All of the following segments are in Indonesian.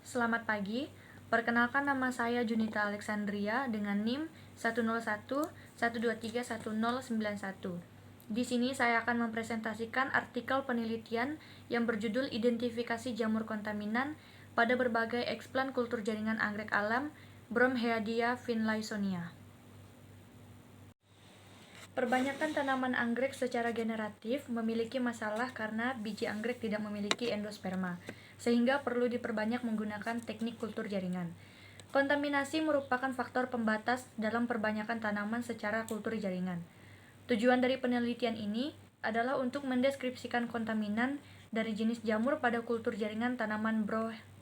Selamat pagi, perkenalkan nama saya Junita Alexandria dengan NIM 10112311091. Di sini saya akan mempresentasikan artikel penelitian yang berjudul Identifikasi Jamur Kontaminan pada berbagai eksplan kultur jaringan anggrek alam Bromheadia finlaysonia. Perbanyakan tanaman anggrek secara generatif memiliki masalah karena biji anggrek tidak memiliki endosperma, sehingga perlu diperbanyak menggunakan teknik kultur jaringan. Kontaminasi merupakan faktor pembatas dalam perbanyakan tanaman secara kultur jaringan. Tujuan dari penelitian ini adalah untuk mendeskripsikan kontaminan dari jenis jamur pada kultur jaringan tanaman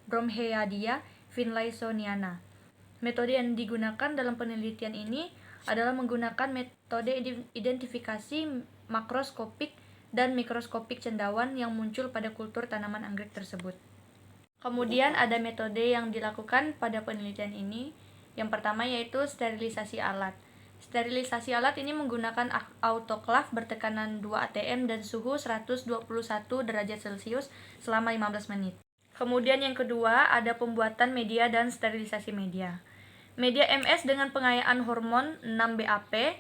Bromheadia finlaysoniana. Metode yang digunakan dalam penelitian ini adalah menggunakan metode identifikasi makroskopik dan mikroskopik cendawan yang muncul pada kultur tanaman anggrek tersebut. Kemudian ada metode yang dilakukan pada penelitian ini. Yang pertama yaitu sterilisasi alat. Sterilisasi alat ini menggunakan autoklav bertekanan 2 atm dan suhu 121 derajat Celcius selama 15 menit. Kemudian yang kedua ada pembuatan media dan sterilisasi media. Media MS dengan pengayaan hormon 6-BAP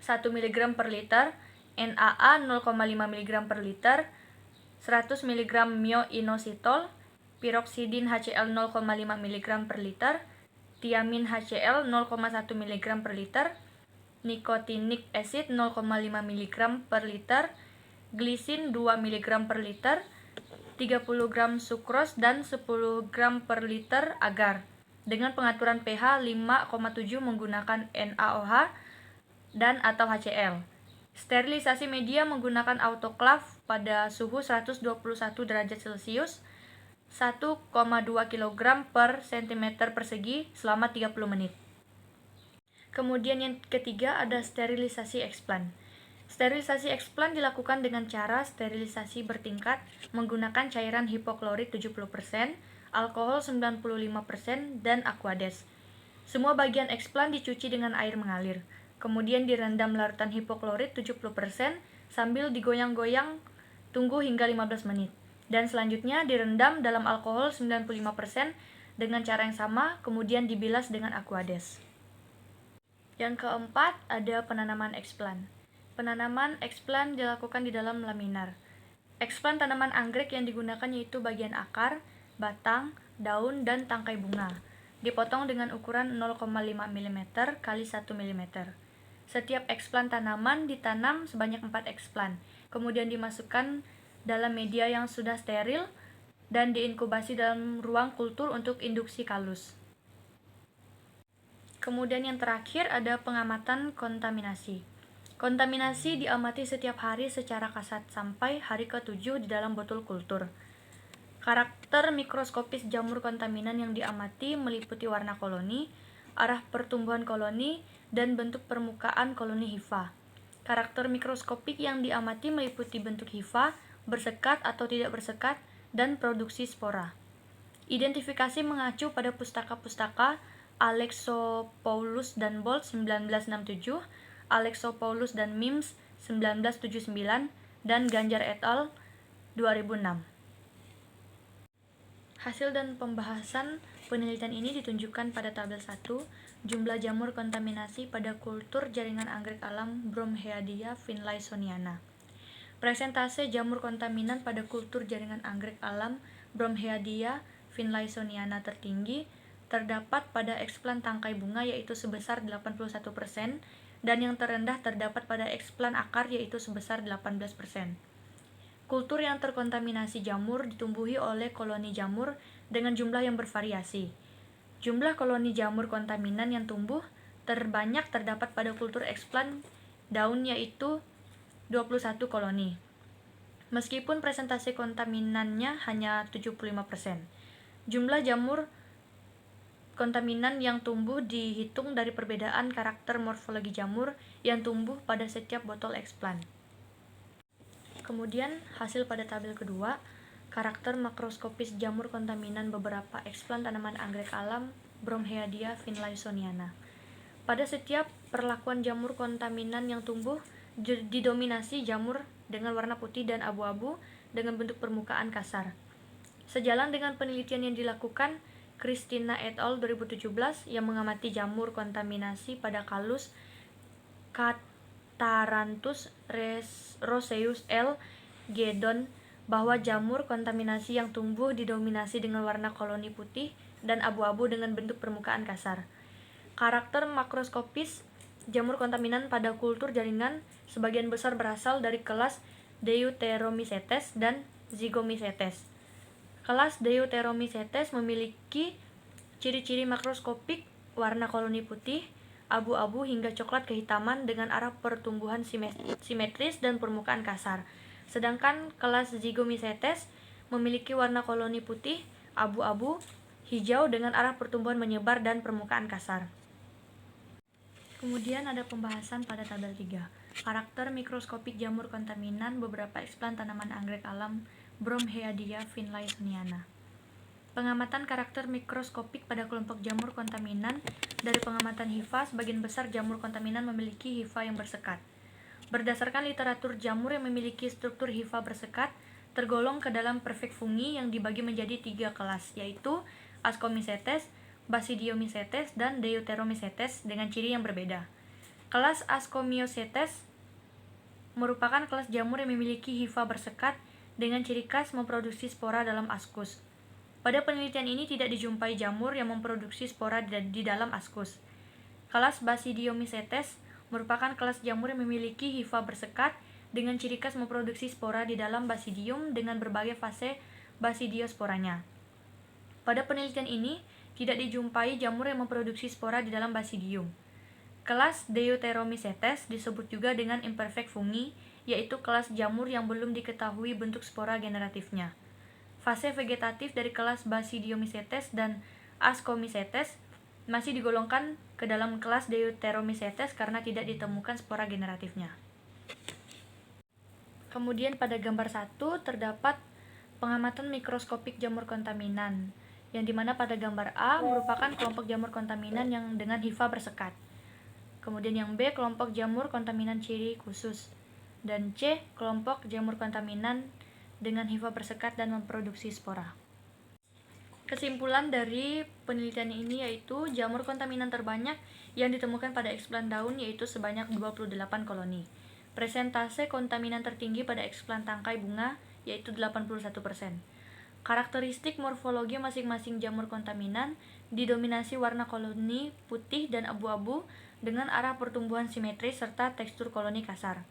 1 mg per liter, NAA 0,5 mg per liter, 100 mg myoinositol, piroksidin HCl 0,5 mg per liter, tiamin HCl 0,1 mg per liter, nicotinic acid 0,5 mg per liter, glisin 2 mg per liter, 30 gram sukros dan 10 gram per liter agar dengan pengaturan pH 5,7 menggunakan NaOH dan atau HCl. Sterilisasi media menggunakan autoklav pada suhu 121 derajat Celcius 1,2 kg per cm persegi selama 30 menit. Kemudian yang ketiga ada sterilisasi eksplan. Sterilisasi eksplan dilakukan dengan cara sterilisasi bertingkat menggunakan cairan hipoklorit 70%, alkohol 95%, dan aquades. Semua bagian eksplan dicuci dengan air mengalir, kemudian direndam larutan hipoklorit 70% sambil digoyang-goyang tunggu hingga 15 menit. Dan selanjutnya direndam dalam alkohol 95% dengan cara yang sama, kemudian dibilas dengan aquades. Yang keempat ada penanaman eksplan. Penanaman eksplan dilakukan di dalam laminar. Eksplan tanaman anggrek yang digunakan yaitu bagian akar, batang, daun, dan tangkai bunga. Dipotong dengan ukuran 0,5 mm x 1 mm. Setiap eksplan tanaman ditanam sebanyak 4 eksplan, kemudian dimasukkan dalam media yang sudah steril dan diinkubasi dalam ruang kultur untuk induksi kalus. Kemudian yang terakhir ada pengamatan kontaminasi. Kontaminasi diamati setiap hari secara kasat sampai hari ke-7 di dalam botol kultur. Karakter mikroskopis jamur kontaminan yang diamati meliputi warna koloni, arah pertumbuhan koloni, dan bentuk permukaan koloni hifa. Karakter mikroskopik yang diamati meliputi bentuk hifa, bersekat atau tidak bersekat, dan produksi spora. Identifikasi mengacu pada pustaka-pustaka Alexopoulos dan Bolt 1967, Alexopoulos dan Mims 1979, dan Ganjar et al. 2006. Hasil dan pembahasan penelitian ini ditunjukkan pada tabel 1, jumlah jamur kontaminasi pada kultur jaringan anggrek alam Bromheadia finlaysoniana. Presentase jamur kontaminan pada kultur jaringan anggrek alam Bromheadia finlaysoniana tertinggi terdapat pada eksplan tangkai bunga yaitu sebesar 81%, dan yang terendah terdapat pada eksplan akar yaitu sebesar 18%. Kultur yang terkontaminasi jamur ditumbuhi oleh koloni jamur dengan jumlah yang bervariasi. Jumlah koloni jamur kontaminan yang tumbuh terbanyak terdapat pada kultur eksplan daun yaitu 21 koloni. Meskipun presentasi kontaminannya hanya 75%. Jumlah jamur kontaminan yang tumbuh dihitung dari perbedaan karakter morfologi jamur yang tumbuh pada setiap botol eksplan. Kemudian hasil pada tabel kedua, karakter makroskopis jamur kontaminan beberapa eksplan tanaman anggrek alam Bromheadia finlaysoniana. Pada setiap perlakuan jamur kontaminan yang tumbuh didominasi jamur dengan warna putih dan abu-abu dengan bentuk permukaan kasar. Sejalan dengan penelitian yang dilakukan Christina et al. 2017 yang mengamati jamur kontaminasi pada Callus Catharanthus roseus L. Gedon bahwa jamur kontaminasi yang tumbuh didominasi dengan warna koloni putih dan abu-abu dengan bentuk permukaan kasar. Karakter makroskopis jamur kontaminan pada kultur jaringan sebagian besar berasal dari kelas Deuteromycetes dan Zygomycetes. Kelas Deuteromycetes memiliki ciri-ciri makroskopik warna koloni putih, abu-abu hingga coklat kehitaman dengan arah pertumbuhan simetris dan permukaan kasar. Sedangkan kelas Zygomycetes memiliki warna koloni putih, abu-abu, hijau dengan arah pertumbuhan menyebar dan permukaan kasar. Kemudian ada pembahasan pada tabel 3. Karakter mikroskopik jamur kontaminan beberapa eksplan tanaman anggrek alam Bromheadia finlaysoniana. Pengamatan karakter mikroskopik pada kelompok jamur kontaminan. Dari pengamatan hifa, sebagian besar jamur kontaminan memiliki hifa yang bersekat. Berdasarkan literatur, jamur yang memiliki struktur hifa bersekat tergolong ke dalam perfect fungi yang dibagi menjadi 3 kelas, yaitu Ascomycetes, Basidiomycetes, dan Deuteromycetes dengan ciri yang berbeda. Kelas Ascomycetes merupakan kelas jamur yang memiliki hifa bersekat dengan ciri khas memproduksi spora dalam askus. Pada penelitian ini tidak dijumpai jamur yang memproduksi spora di dalam askus. Kelas Basidiomycetes merupakan kelas jamur yang memiliki hifa bersekat dengan ciri khas memproduksi spora di dalam basidium dengan berbagai fase basidiosporanya. Pada penelitian ini tidak dijumpai jamur yang memproduksi spora di dalam basidium. Kelas Deuteromycetes disebut juga dengan imperfect fungi, yaitu kelas jamur yang belum diketahui bentuk spora generatifnya. Fase vegetatif dari kelas Basidiomycetes dan Ascomycetes masih digolongkan ke dalam kelas Deuteromycetes karena tidak ditemukan spora generatifnya. Kemudian pada gambar 1 terdapat pengamatan mikroskopik jamur kontaminan, yang dimana pada gambar A merupakan kelompok jamur kontaminan yang dengan hifa bersekat. Kemudian yang B kelompok jamur kontaminan ciri khusus, dan C kelompok jamur kontaminan dengan hifa bersekat dan memproduksi spora. Kesimpulan dari penelitian ini yaitu jamur kontaminan terbanyak yang ditemukan pada eksplan daun yaitu sebanyak 28 koloni. Presentase kontaminan tertinggi pada eksplan tangkai bunga yaitu 81%. Karakteristik morfologi masing-masing jamur kontaminan didominasi warna koloni putih dan abu-abu dengan arah pertumbuhan simetris serta tekstur koloni kasar.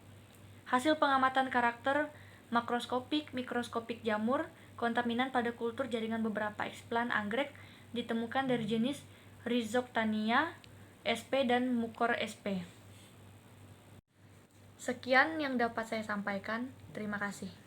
Hasil pengamatan karakter makroskopik, mikroskopik jamur kontaminan pada kultur jaringan beberapa eksplan anggrek ditemukan dari jenis Rhizoctania sp dan Mucor sp. Sekian yang dapat saya sampaikan. Terima kasih.